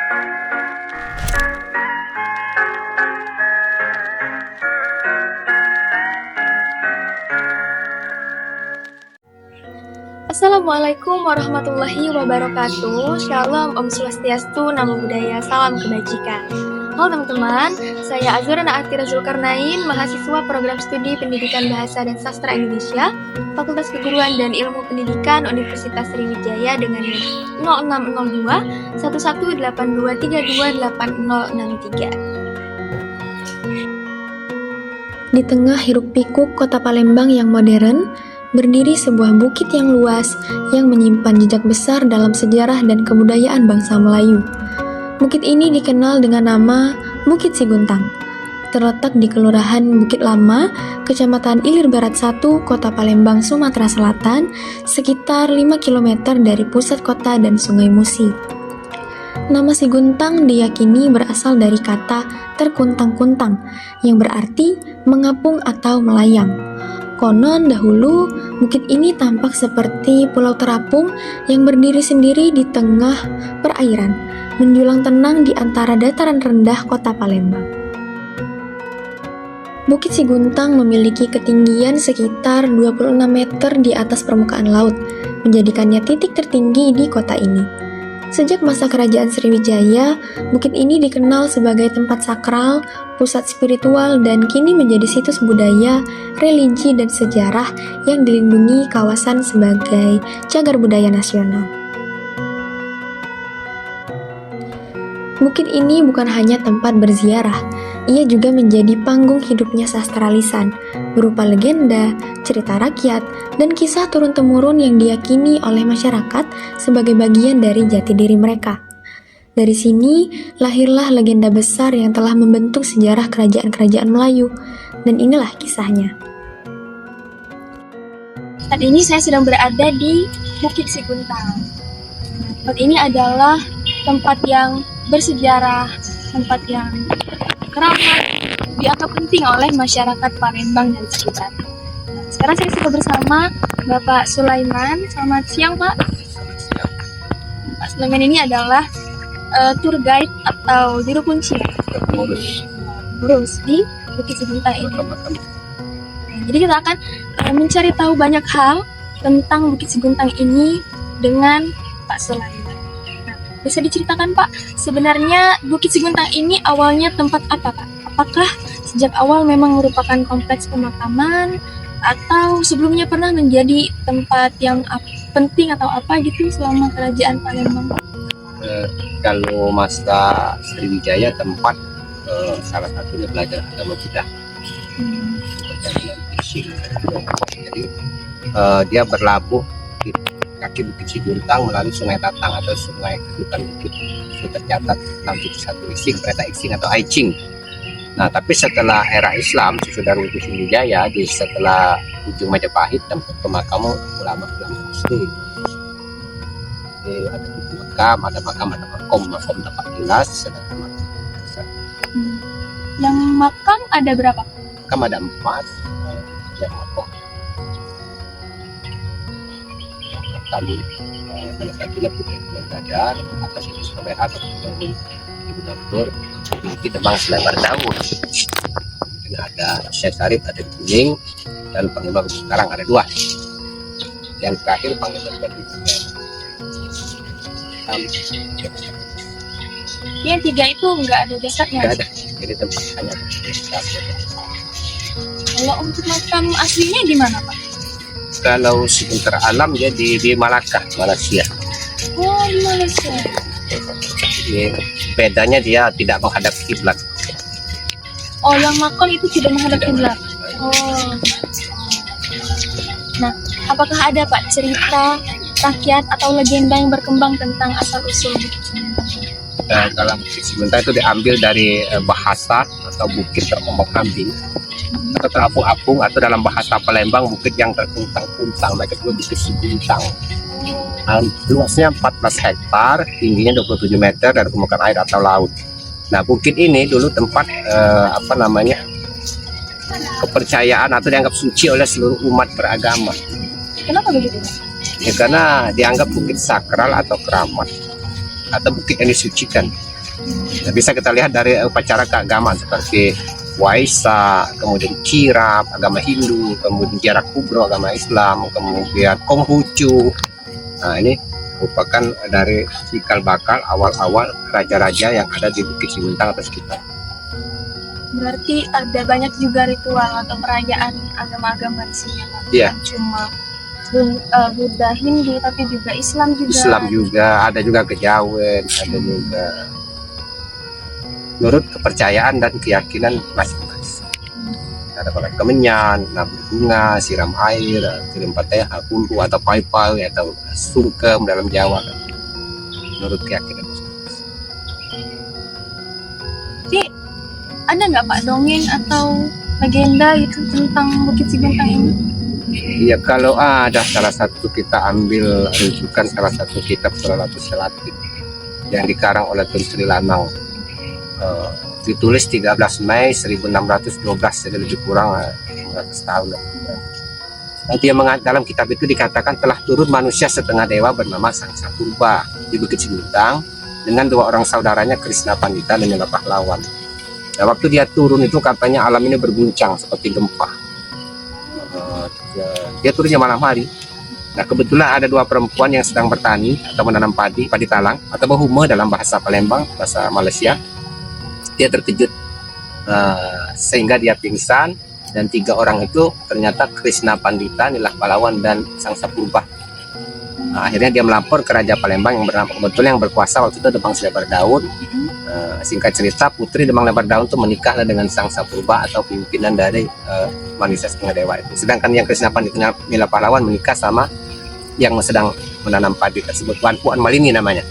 Assalamualaikum warahmatullahi wabarakatuh. Shalom, Om Swastiastu, Namo Buddhaya, salam kebajikan. Halo teman-teman, saya Azura Naatira Zulkarnain, mahasiswa program studi Pendidikan Bahasa dan Sastra Indonesia, Fakultas Keguruan dan Ilmu Pendidikan Universitas Sriwijaya dengan NIM 0602 1182328063. Di tengah hiruk pikuk kota Palembang yang modern, berdiri sebuah bukit yang luas yang menyimpan jejak besar dalam sejarah dan kebudayaan bangsa Melayu. Bukit ini dikenal dengan nama Bukit Siguntang. Terletak di Kelurahan Bukit Lama, Kecamatan Ilir Barat 1, Kota Palembang, Sumatera Selatan, sekitar 5 km dari pusat kota dan Sungai Musi. Nama Siguntang diyakini berasal dari kata terkuntang-kuntang, yang berarti mengapung atau melayang. Konon dahulu, bukit ini tampak seperti pulau terapung yang berdiri sendiri di tengah perairan, menjulang tenang di antara dataran rendah kota Palembang. Bukit Siguntang memiliki ketinggian sekitar 26 meter di atas permukaan laut, menjadikannya titik tertinggi di kota ini. Sejak masa kerajaan Sriwijaya, bukit ini dikenal sebagai tempat sakral, pusat spiritual, dan kini menjadi situs budaya, religi, dan sejarah yang dilindungi kawasan sebagai cagar budaya nasional. Bukit ini bukan hanya tempat berziarah, ia juga menjadi panggung hidupnya sastra lisan, berupa legenda, cerita rakyat, dan kisah turun-temurun yang diyakini oleh masyarakat sebagai bagian dari jati diri mereka. Dari sini, lahirlah legenda besar yang telah membentuk sejarah kerajaan-kerajaan Melayu, dan inilah kisahnya. Saat ini saya sedang berada di Bukit Siguntang. Tempat ini adalah tempat yang bersejarah, tempat yang keramat, dianggap penting oleh masyarakat Palembang dan sekitar. Sekarang saya sudah bersama Bapak Sulaiman. Selamat siang, Pak. Pak Sulaiman ini adalah tour guide atau juru kunci Burus di Bukit Siguntang ini. Jadi kita akan mencari tahu banyak hal tentang Bukit Siguntang ini dengan Pak Sulaiman. Bisa diceritakan, Pak, sebenarnya Bukit Siguntang ini awalnya tempat apa, Pak? Apakah sejak awal memang merupakan kompleks pemakaman atau sebelumnya pernah menjadi tempat yang penting atau apa gitu selama kerajaan Palembang? Kalau masa Sriwijaya tempat salah satunya belajar agama kita. Jadi dia berlabuh di kaki Bukit Siguntang melalui Sungai Tatang atau Sungai Kedutan Bukit. Itu tercatat dalam buku satu Ising, Kereta Ising atau Aicing. Nah, tapi setelah era Islam, sesudah runtuh Sriwijaya, setelah ujung Majapahit, tempat pemakaman ulama-ulama Muslim. Ada makam, ada makom tempat jelas, sedangkan makam. Yang makam ada berapa? Makam ada 4, yang makom. Kami satunya Putri Belajar atas itu Surabaya atau Ibu Dokter memiliki tebang selebar daun. Kemudian ada Syekh Sarif ada di Kuning dan Panglima sekarang ada 2. Yang terakhir Panglima di Yang 3 itu nggak ada jasadnya? Nggak ada, jadi tempat hanya jasad. Kalau untuk makam aslinya di mana, Pak? Kalau sebentar alam dia di Malacca, Malaysia. Oh, di Malaysia. Jadi, bedanya dia tidak menghadap kiblat. Oh, yang makam itu tidak menghadap kiblat. Oh. Nah, apakah ada, Pak, cerita rakyat atau legenda yang berkembang tentang asal-usul Bukit Siguntang? Kalau Bukit Siguntang itu diambil dari bahasa atau bukit terombang-ambing atau terapung-apung, atau dalam bahasa Palembang bukit yang terkuntang-kuntang, mereka itu Bukit Siguntang. Luasnya 14 hektar, tingginya 27 meter dari permukaan air atau laut. Nah, bukit ini dulu tempat kepercayaan atau dianggap suci oleh seluruh umat beragama. Kenapa begitu? Ya, karena dianggap bukit sakral atau keramat atau bukit yang disucikan. Nah, bisa kita lihat dari upacara keagamaan seperti Waisak, kemudian Kirap, agama Hindu, kemudian Jarak Kubro, agama Islam, kemudian Konghucu. Nah, ini merupakan dari cikal bakal awal-awal raja-raja yang ada di Bukit Siguntang atau sekitar. Berarti ada banyak juga ritual atau perayaan agama-agama di sini, Pak. Iya. Cuma Buddha, Hindu, tapi juga Islam juga. Islam juga, ada juga kejawen, ada juga menurut kepercayaan dan keyakinan masing-masing. Ada orang kemenyan, nabur bunga, siram air, kirim patah, kulhu atau pai-pai atau sungkem dalam Jawa kan. Menurut keyakinan masing-masing. Jadi ada nggak Pak dongeng atau legenda itu tentang Bukit Siguntang ini? Iya, kalau ada salah satu kita ambil rujukan salah satu kitab Salawatu Salatin yang dikarang oleh Tun Sri Lanang. Ditulis 13 Mei 1612, jadi lebih kurang 500 tahun. Nanti yang dalam kitab itu dikatakan telah turun manusia setengah dewa bernama Sangsa Purba di Bukit Siguntang dengan 2 orang saudaranya Krishna Pandita dan Nila Pahlawan. Nah, waktu dia turun itu katanya alam ini berguncang seperti gempa. Dia turunnya malam hari. Nah, kebetulan ada 2 perempuan yang sedang bertani atau menanam padi talang atau bahume dalam bahasa Palembang, bahasa Malaysia. Dia terkejut sehingga dia pingsan, dan 3 orang itu ternyata Krishna Pandita, Nila Pahlawan dan Sangsa Purba. Nah, akhirnya dia melapor ke Raja Palembang yang bernama kebetulan yang berkuasa waktu itu Demang Lebar Daun. Singkat cerita, putri Demang Lebar Daun itu menikahlah dengan Sangsa Purba atau pimpinan dari manusia setengah dewa itu. Sedangkan yang Krishna Pandita, Nila Pahlawan menikah sama yang sedang menanam padi tersebut, Wan Puan Malini namanya.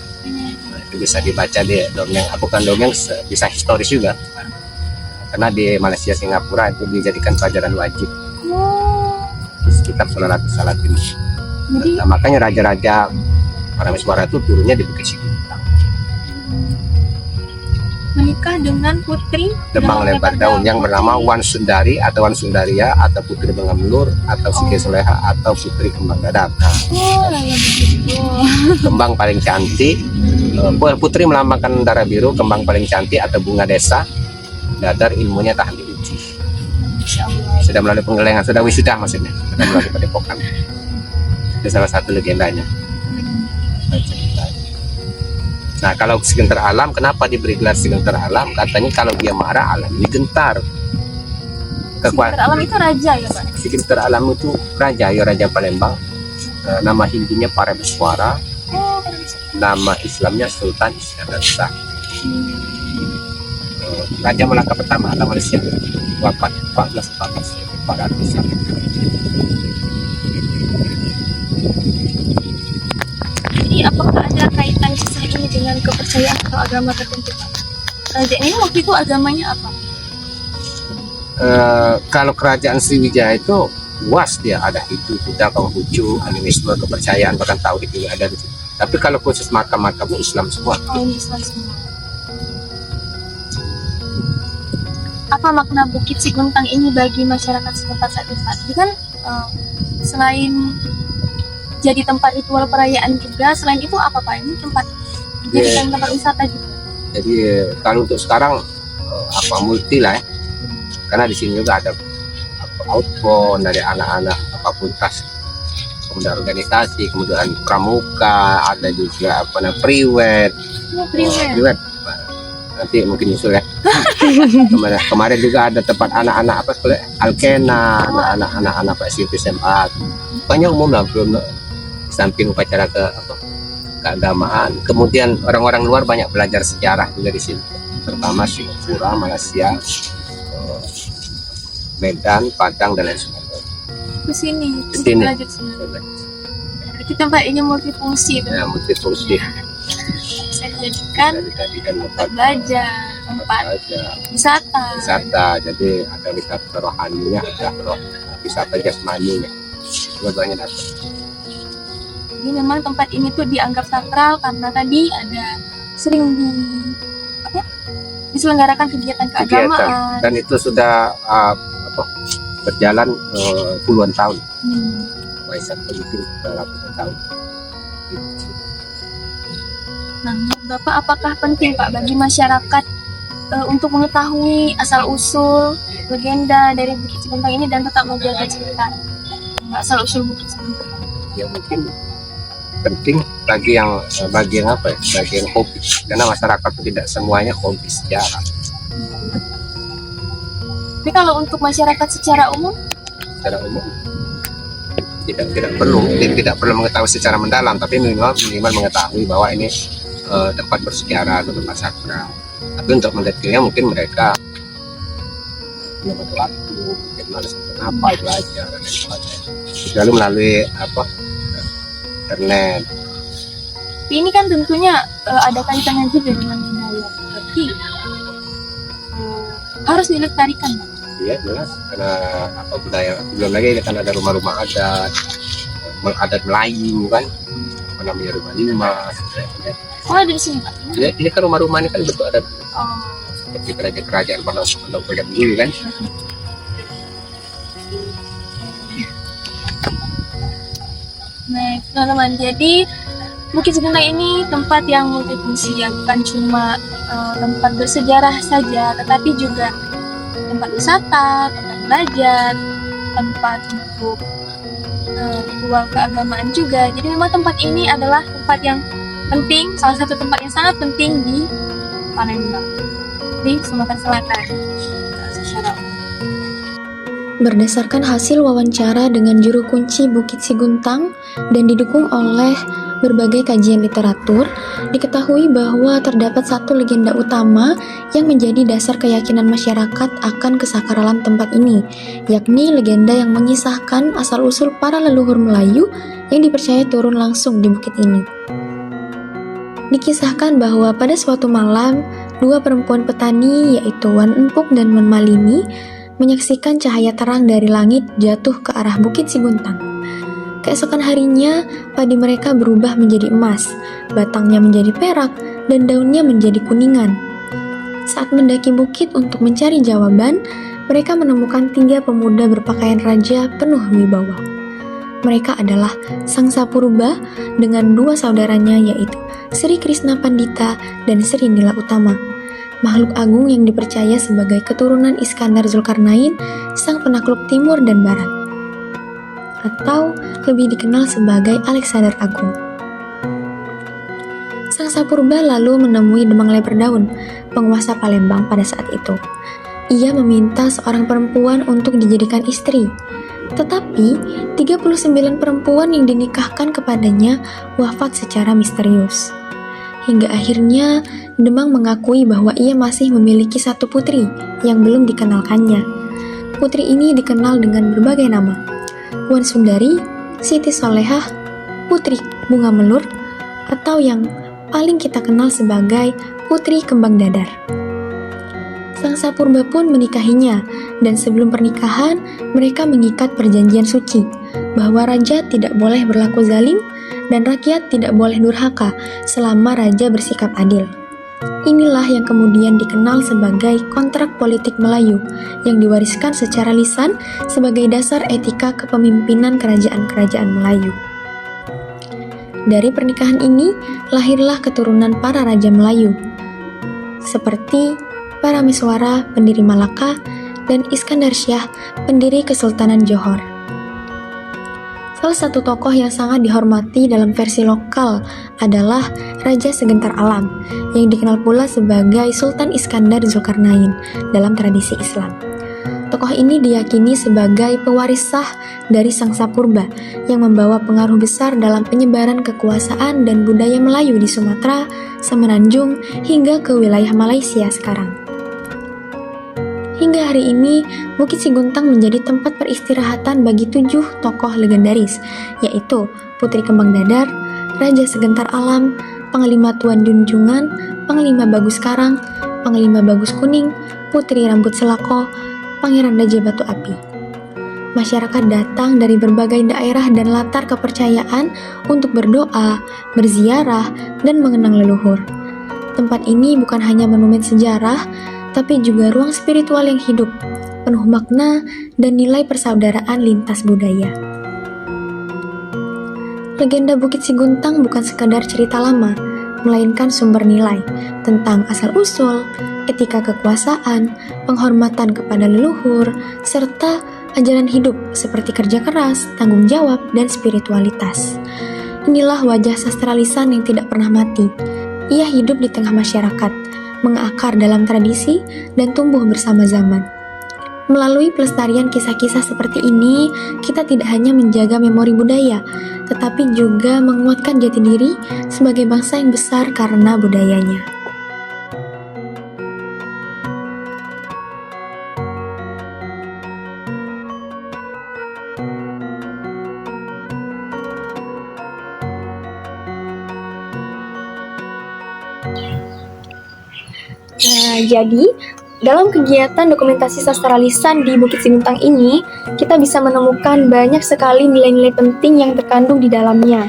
Itu bisa dibaca di dongeng, bukan dongeng, bisa historis juga, karena di Malaysia Singapura itu dijadikan pelajaran wajib di kitab Salawatu Salatin. Jadi Nah, makanya raja-raja Parameswara itu turunnya di Bukit Siguntang. menikah dengan putri Demang Lebar Daun yang bernama Wan Sundari atau Wan Sundaria atau Putri Bengamulur atau Siti Soleha atau Putri Kembang Dadap. Nah, begitu. kembang paling cantik, putri melambangkan darah biru, kembang paling cantik atau bunga desa, dadar ilmunya tahan diuji. Insya Allah. Sudah melalui penggelengan, sudah wisuda maksudnya, sudah melalui padepokan. Itu salah satu legendanya. Nah, kalau Sigentar Alam, kenapa diberi gelar Sigentar Alam? Katanya kalau dia marah, alam ini gentar. Sigentar Alam itu raja ya Pak? Sigentar Alam itu raja, ya Raja Palembang. Nama Hindunya Parameswara, nama Islamnya Sultan Iskandar Shah. Raja Melaka pertama atau Malaysia, wafat 1400. Jadi apakah ada kaitan kisah ini dengan kepercayaan atau agama tertentu Pak? Raja ini waktu itu agamanya apa? Kalau kerajaan Sriwijaya itu luas, dia ada Hindu, Buddha, Konghucu, animisme, kepercayaan, bahkan tauhid juga ada di situ. Tapi kalau khusus makam-makam Islam semua. Oh, ini Islam semua. Apa makna Bukit Siguntang ini bagi masyarakat setempat saat itu? Jadi kan selain jadi tempat ritual perayaan juga, selain itu apa Pak? Ini tempat dijadikan tempat wisata juga. Jadi kalau untuk sekarang multi lah ya. Karena di sini juga ada outbound dari anak-anak fakultas, kemudian organisasi, kemudian pramuka, ada juga priwet. Priwet. Nanti mungkin nyusul ya. Kemarin juga ada tempat anak-anak Alkena, anak-anak SMP SMA. Banyak umum lah, belum samping upacara keagamaan. Kemudian orang-orang luar banyak belajar sejarah juga di sini, terutama Singapura, Malaysia, Medan, Padang dan lain sebagainya. Ke sini. Ke sini. Berarti tempat ini multifungsi. Ya, multifungsi. Bisa dijadikan tempat belajar, tempat wisata. Jadi ada wisata rohaninya, ada wisata jasmaninya. Dua-duanya dapat. Jadi memang tempat ini tuh dianggap sakral karena tadi ada sering diselenggarakan kegiatan keagamaan. Dan itu sudah berjalan puluhan tahun. Waisak itu ratusan tahun. Nah, Bapak, apakah penting Pak bagi masyarakat untuk mengetahui asal-usul legenda dari Bukit Siguntang ini dan tetap menjaga cerita asal-usul Bukit Siguntang? Ya mungkin penting bagi yang apa ya, bagi yang hobi, karena masyarakat itu tidak semuanya hobi sejarah. Tapi kalau untuk masyarakat secara umum, tidak perlu mengetahui secara mendalam, tapi minimal mengetahui bahwa ini tempat bersejarah atau tempat sakral. Tapi untuk mendetailnya mungkin mereka belum ada waktu, mungkin malas apa belajar dan sebagainya. Lalu melalui internet. tapi ini kan tentunya ada kaitannya juga dengan budaya. Berarti harus dilestarikan. Iya jelas, karena budaya, belum lagi ini kan ada rumah-rumah adat Melayu kan, apa namanya rumah limas. Oh, ada di sini Pak? Ya, ini kan rumah-rumah ini kan bentuk adat Oh. seperti kerajaan pondok dulu kan. Nah, teman-teman, jadi Bukit Siguntang ini tempat yang multifungsi, yang bukan cuma tempat bersejarah saja, tetapi juga tempat wisata, tempat belajar, tempat untuk ritual keagamaan juga. Jadi memang tempat ini adalah tempat yang penting, salah satu tempat yang sangat penting di Palembang, di Sumatera Selatan secara umum. Berdasarkan hasil wawancara dengan juru kunci Bukit Siguntang dan didukung oleh berbagai kajian literatur, diketahui bahwa terdapat satu legenda utama yang menjadi dasar keyakinan masyarakat akan kesakralan tempat ini, yakni legenda yang mengisahkan asal-usul para leluhur Melayu yang dipercaya turun langsung di bukit ini. Dikisahkan bahwa pada suatu malam, dua perempuan petani yaitu Wan Empuk dan Wan Malini menyaksikan cahaya terang dari langit jatuh ke arah Bukit Siguntang. Keesokan harinya, padi mereka berubah menjadi emas, batangnya menjadi perak, dan daunnya menjadi kuningan. Saat mendaki bukit untuk mencari jawaban, mereka menemukan 3 pemuda berpakaian raja penuh wibawa. Mereka adalah Sangsa Purba dengan 2 saudaranya yaitu Sri Krishna Pandita dan Sri Nila Utama, makhluk agung yang dipercaya sebagai keturunan Iskandar Zulkarnain, sang penakluk timur dan barat, atau lebih dikenal sebagai Alexander Agung. Sangsa Purba lalu menemui Demang Leperdaun, penguasa Palembang pada saat itu. Ia meminta seorang perempuan untuk dijadikan istri. Tetapi, 39 perempuan yang dinikahkan kepadanya wafat secara misterius. Hingga akhirnya, Demang mengakui bahwa ia masih memiliki 1 putri yang belum dikenalkannya. Putri ini dikenal dengan berbagai nama: Wan Sundari, Siti Solehah, Putri Bunga Melur, atau yang paling kita kenal sebagai Putri Kembang Dadar. Sangsa Purba pun menikahinya, dan sebelum pernikahan, mereka mengikat perjanjian suci bahwa raja tidak boleh berlaku zalim dan rakyat tidak boleh durhaka selama raja bersikap adil. Inilah yang kemudian dikenal sebagai kontrak politik Melayu yang diwariskan secara lisan sebagai dasar etika kepemimpinan kerajaan-kerajaan Melayu. Dari pernikahan ini lahirlah keturunan para raja Melayu, seperti Parameswara, pendiri Malaka, dan Iskandar Syah, pendiri Kesultanan Johor. Salah satu tokoh yang sangat dihormati dalam versi lokal adalah Raja Segentar Alam, yang dikenal pula sebagai Sultan Iskandar Zulkarnain dalam tradisi Islam. Tokoh ini diyakini sebagai pewaris sah dari Sangsa Purba yang membawa pengaruh besar dalam penyebaran kekuasaan dan budaya Melayu di Sumatera, Semenanjung, hingga ke wilayah Malaysia sekarang. Hingga hari ini, Bukit Siguntang menjadi tempat peristirahatan bagi 7 tokoh legendaris, yaitu Putri Kembang Dadar, Raja Segentar Alam, Panglima Tuan Junjungan, Panglima Bagus Karang, Panglima Bagus Kuning, Putri Rambut Selako, Pangeran Raja Batu Api. Masyarakat datang dari berbagai daerah dan latar kepercayaan untuk berdoa, berziarah, dan mengenang leluhur. Tempat ini bukan hanya monumen sejarah, tapi juga ruang spiritual yang hidup, penuh makna dan nilai persaudaraan lintas budaya. Legenda Bukit Siguntang bukan sekadar cerita lama, melainkan sumber nilai tentang asal-usul, etika kekuasaan, penghormatan kepada leluhur, serta ajaran hidup seperti kerja keras, tanggung jawab, dan spiritualitas. Inilah wajah sastra lisan yang tidak pernah mati. Ia hidup di tengah masyarakat, mengakar dalam tradisi, dan tumbuh bersama zaman. Melalui pelestarian kisah-kisah seperti ini, kita tidak hanya menjaga memori budaya, tetapi juga menguatkan jati diri sebagai bangsa yang besar karena budayanya. Nah, jadi dalam kegiatan dokumentasi sastra lisan di Bukit Siguntang ini, kita bisa menemukan banyak sekali nilai-nilai penting yang terkandung di dalamnya.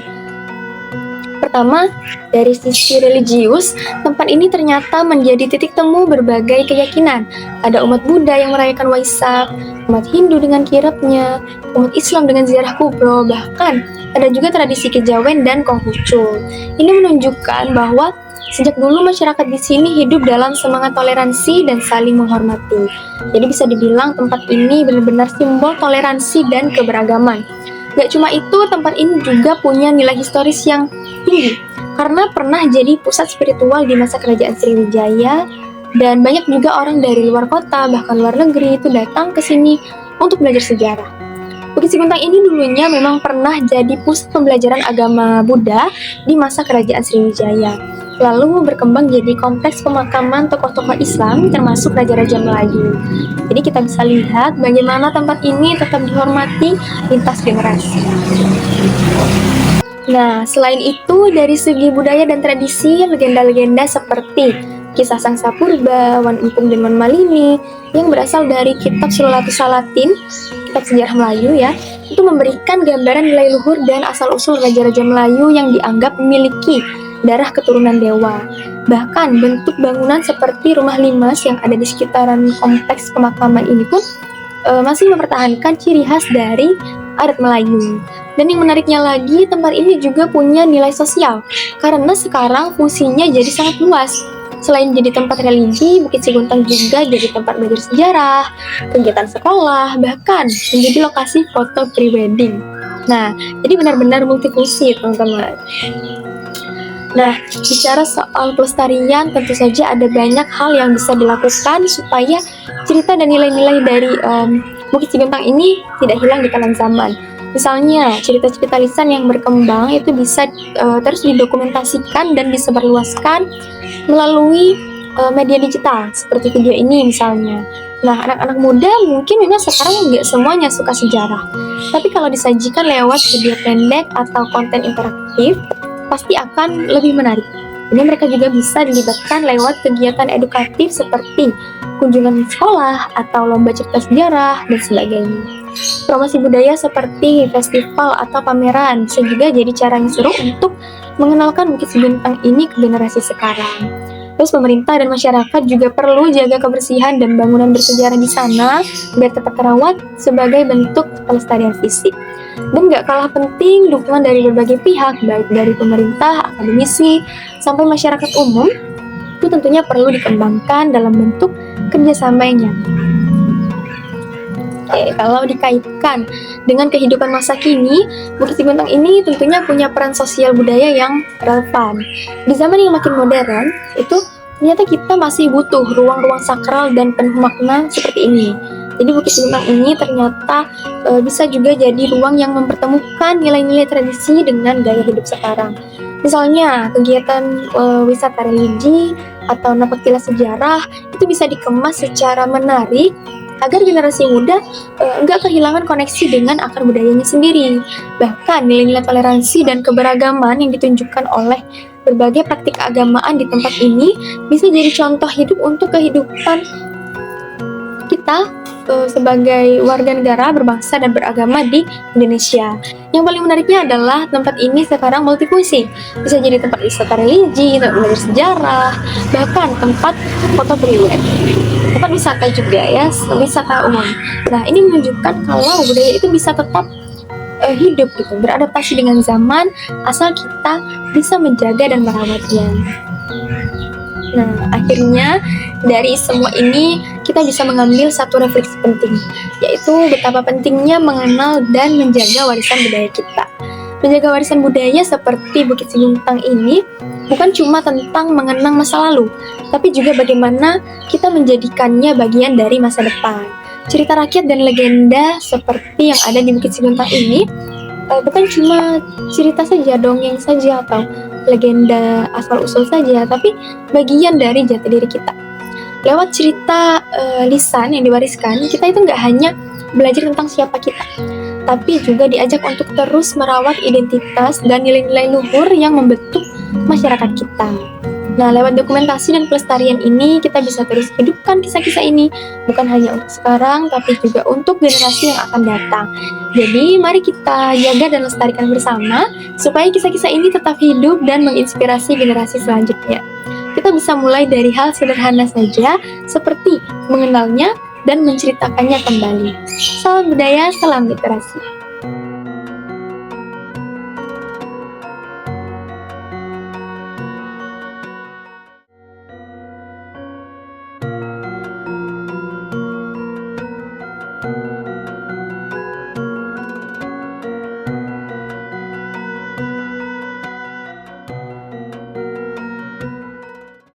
Pertama, dari sisi religius, tempat ini ternyata menjadi titik temu berbagai keyakinan. Ada umat Buddha yang merayakan Waisak, umat Hindu dengan kirapnya, umat Islam dengan ziarah kubro, bahkan ada juga tradisi kejawen dan Konghucu. Ini menunjukkan bahwa sejak dulu masyarakat di sini hidup dalam semangat toleransi dan saling menghormati. Jadi bisa dibilang tempat ini benar-benar simbol toleransi dan keberagaman. Gak cuma itu, tempat ini juga punya nilai historis yang tinggi karena pernah jadi pusat spiritual di masa kerajaan Sriwijaya, dan banyak juga orang dari luar kota bahkan luar negeri itu datang ke sini untuk belajar sejarah. Bukit Siguntang ini dulunya memang pernah jadi pusat pembelajaran agama Buddha di masa kerajaan Sriwijaya. Lalu berkembang jadi kompleks pemakaman tokoh-tokoh Islam termasuk Raja-Raja Melayu. Jadi kita bisa lihat bagaimana tempat ini tetap dihormati lintas generasi. Nah, selain itu dari segi budaya dan tradisi, legenda-legenda seperti kisah Sangsa Purba, Wan Empung dan Wan Malini yang berasal dari kitab Sulalatus Salatin, kitab sejarah Melayu ya, itu memberikan gambaran nilai luhur dan asal-usul Raja-Raja Melayu yang dianggap memiliki darah keturunan dewa. Bahkan bentuk bangunan seperti rumah limas yang ada di sekitaran kompleks pemakaman ini pun masih mempertahankan ciri khas dari adat Melayu. Dan yang menariknya lagi, tempat ini juga punya nilai sosial karena sekarang fungsinya jadi sangat luas. Selain jadi tempat religi, Bukit Siguntang juga jadi tempat belajar sejarah, kegiatan sekolah, bahkan menjadi lokasi foto prewedding. Nah, jadi benar-benar multifungsi, teman-teman. Nah, bicara soal pelestarian, tentu saja ada banyak hal yang bisa dilakukan supaya cerita dan nilai-nilai dari Bukit Siguntang ini tidak hilang di telan zaman. Misalnya, cerita-cerita lisan yang berkembang itu bisa terus didokumentasikan dan disebarluaskan melalui media digital, seperti video ini misalnya. Nah, anak-anak muda mungkin memang sekarang nggak semuanya suka sejarah, tapi kalau disajikan lewat video pendek atau konten interaktif, pasti akan lebih menarik. Ini mereka juga bisa dilibatkan lewat kegiatan edukatif seperti kunjungan sekolah atau lomba cerita sejarah dan sebagainya. Promosi budaya seperti festival atau pameran bisa juga jadi cara yang seru untuk mengenalkan Bukit Siguntang ini ke generasi sekarang. Terus pemerintah dan masyarakat juga perlu jaga kebersihan dan bangunan bersejarah di sana biar tetap terawat sebagai bentuk pelestarian fisik. Dan gak kalah penting, dukungan dari berbagai pihak, baik dari pemerintah, akademisi, sampai masyarakat umum, itu tentunya perlu dikembangkan dalam bentuk kerjasama yang nyata. Oke, kalau dikaitkan dengan kehidupan masa kini, Bukit Siguntang ini tentunya punya peran sosial budaya yang relevan. Di zaman yang makin modern, itu ternyata kita masih butuh ruang-ruang sakral dan penuh makna seperti ini. Jadi Bukit Siguntang ini ternyata bisa juga jadi ruang yang mempertemukan nilai-nilai tradisi dengan gaya hidup sekarang. Misalnya kegiatan wisata religi atau napaktilas sejarah itu bisa dikemas secara menarik agar generasi muda enggak kehilangan koneksi dengan akar budayanya sendiri. Bahkan nilai-nilai toleransi dan keberagaman yang ditunjukkan oleh berbagai praktik keagamaan di tempat ini bisa jadi contoh hidup untuk kehidupan kita sebagai warga negara berbangsa dan beragama di Indonesia. Yang paling menariknya adalah tempat ini sekarang multifungsi. Bisa jadi tempat wisata religi, tempat belajar sejarah, bahkan tempat foto priwet. Tempat wisata juga ya, wisata umum. Nah, ini menunjukkan kalau budaya itu bisa tetap hidup gitu, beradaptasi dengan zaman, asal kita bisa menjaga dan merawatnya. Nah, akhirnya dari semua ini kita bisa mengambil satu refleksi penting, yaitu betapa pentingnya mengenal dan menjaga warisan budaya kita. Menjaga warisan budaya seperti Bukit Siguntang ini bukan cuma tentang mengenang masa lalu, tapi juga bagaimana kita menjadikannya bagian dari masa depan. Cerita rakyat dan legenda seperti yang ada di Bukit Siguntang ini bukan cuma cerita saja, dongeng saja, atau legenda asal-usul saja, tapi bagian dari jati diri kita. Lewat cerita lisan yang diwariskan, kita itu nggak hanya belajar tentang siapa kita, tapi juga diajak untuk terus merawat identitas dan nilai-nilai luhur yang membentuk masyarakat kita. Nah, lewat dokumentasi dan pelestarian ini, kita bisa terus hidupkan kisah-kisah ini, bukan hanya untuk sekarang, tapi juga untuk generasi yang akan datang. Jadi, mari kita jaga dan lestarikan bersama, supaya kisah-kisah ini tetap hidup dan menginspirasi generasi selanjutnya. Kita bisa mulai dari hal sederhana saja, seperti mengenalnya dan menceritakannya kembali. Salam budaya, salam literasi.